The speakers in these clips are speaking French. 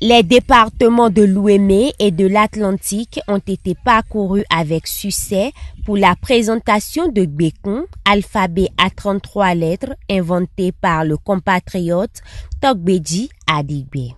Les départements de l'Ouémé et de l'Atlantique ont été parcourus avec succès pour la présentation de Gbekun, alphabet à 33 lettres inventé par le compatriote Tokbeji Adigbe.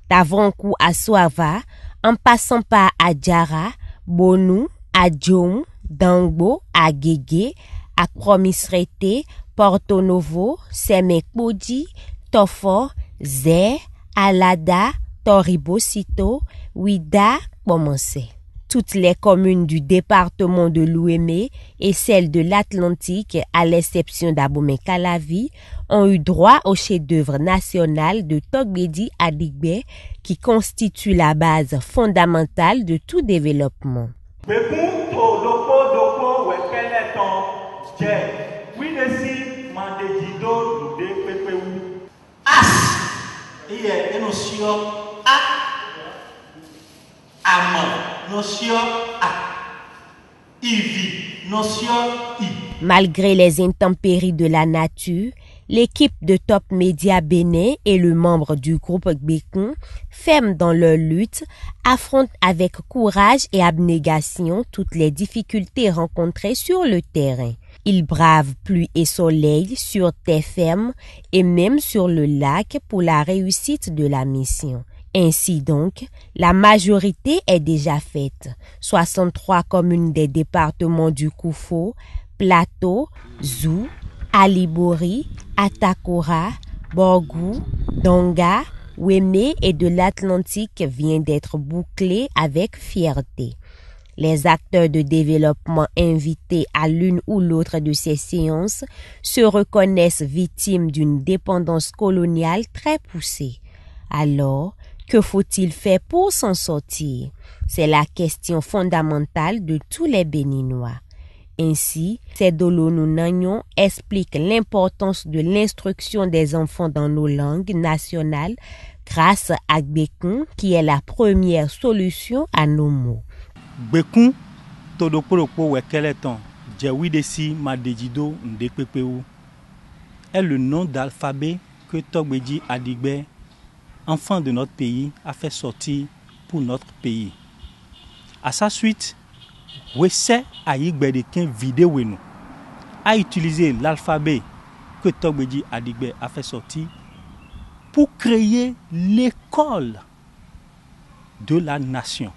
D'Avrankou à Soava, en passant par Adjara, Bonou, Adjoum, Dangbo, Agege, Akpromisrete, Porto Novo, Semekpodi, Tofor, Zé, Alada, Toribosito, Ouida, Bomansé. Toutes les communes du département de l'Ouémé et celles de l'Atlantique, à l'exception d'Abomey-Calavi, ont eu droit au chef-d'œuvre national de Tokbeji Adigbe qui constitue la base fondamentale de tout développement. Malgré les intempéries de la nature, l'équipe de Top Media Bénin et le membre du groupe Gbekun, fermes dans leur lutte, affrontent avec courage et abnégation toutes les difficultés rencontrées sur le terrain. Ils bravent pluie et soleil sur terre ferme et même sur le lac pour la réussite de la mission. Ainsi donc, la majorité est déjà faite. 63 communes des départements du Koufo, Plateau, Zou, Alibori, Atakora, Borgou, Donga, Ouémé et de l'Atlantique viennent d'être bouclées avec fierté. Les acteurs de développement invités à l'une ou l'autre de ces séances se reconnaissent victimes d'une dépendance coloniale très poussée. Alors, que faut-il faire pour s'en sortir? C'est la question fondamentale de tous les Béninois. Ainsi, Sedolonou Nagnon explique l'importance de l'instruction des enfants dans nos langues nationales grâce à Gbekun qui est la première solution à nos maux. Gbekun Todopolokpo Wekeleton Djewidesi Madejido Ndekpekpeou est le nom d'alphabet que Tokbeji Adigbe, enfant de notre pays, a fait sortir pour notre pays. À sa suite, Wesse Aïgbedeken Videwenu a utilisé l'alphabet que Tokbeji Adigbe a fait sortir pour créer l'école de la nation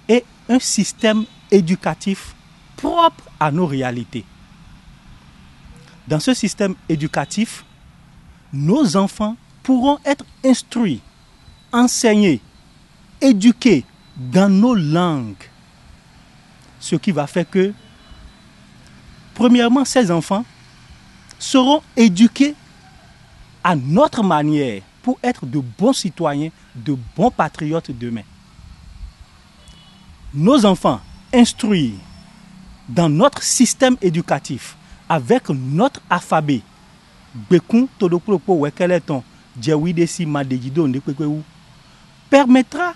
et un système éducatif propre à nos réalités. Dans ce système éducatif, nos enfants pourront être instruits, enseignés, éduqués dans nos langues. Ce qui va faire que, premièrement, ces enfants seront éduqués à notre manière pour être de bons citoyens, de bons patriotes demain. Nos enfants instruits dans notre système éducatif avec notre alphabet, Gbekun Todopolokpo Wekeleton Djewidesi Madejido Ndekpekpeou, permettra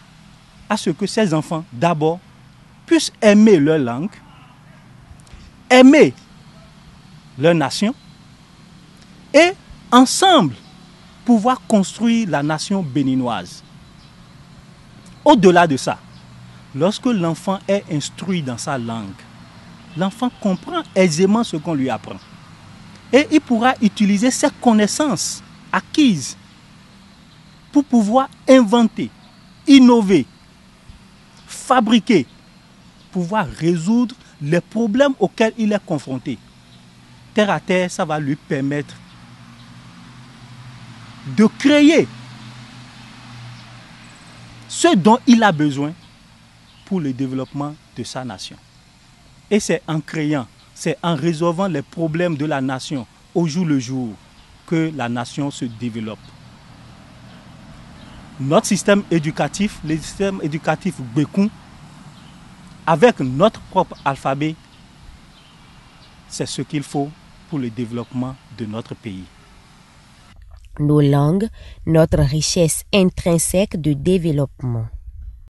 à ce que ces enfants, d'abord, puissent aimer leur langue, aimer leur nation et ensemble pouvoir construire la nation béninoise. Au-delà de ça, lorsque l'enfant est instruit dans sa langue, l'enfant comprend aisément ce qu'on lui apprend. Et il pourra utiliser ses connaissances acquises pour pouvoir inventer, innover, fabriquer, pouvoir résoudre les problèmes auxquels il est confronté. Terre à terre, ça va lui permettre de créer ce dont il a besoin pour le développement de sa nation. Et c'est en créant, c'est en résolvant les problèmes de la nation au jour le jour que la nation se développe. Notre système éducatif, le système éducatif Gbekun, avec notre propre alphabet, c'est ce qu'il faut pour le développement de notre pays. Nos langues, notre richesse intrinsèque de développement.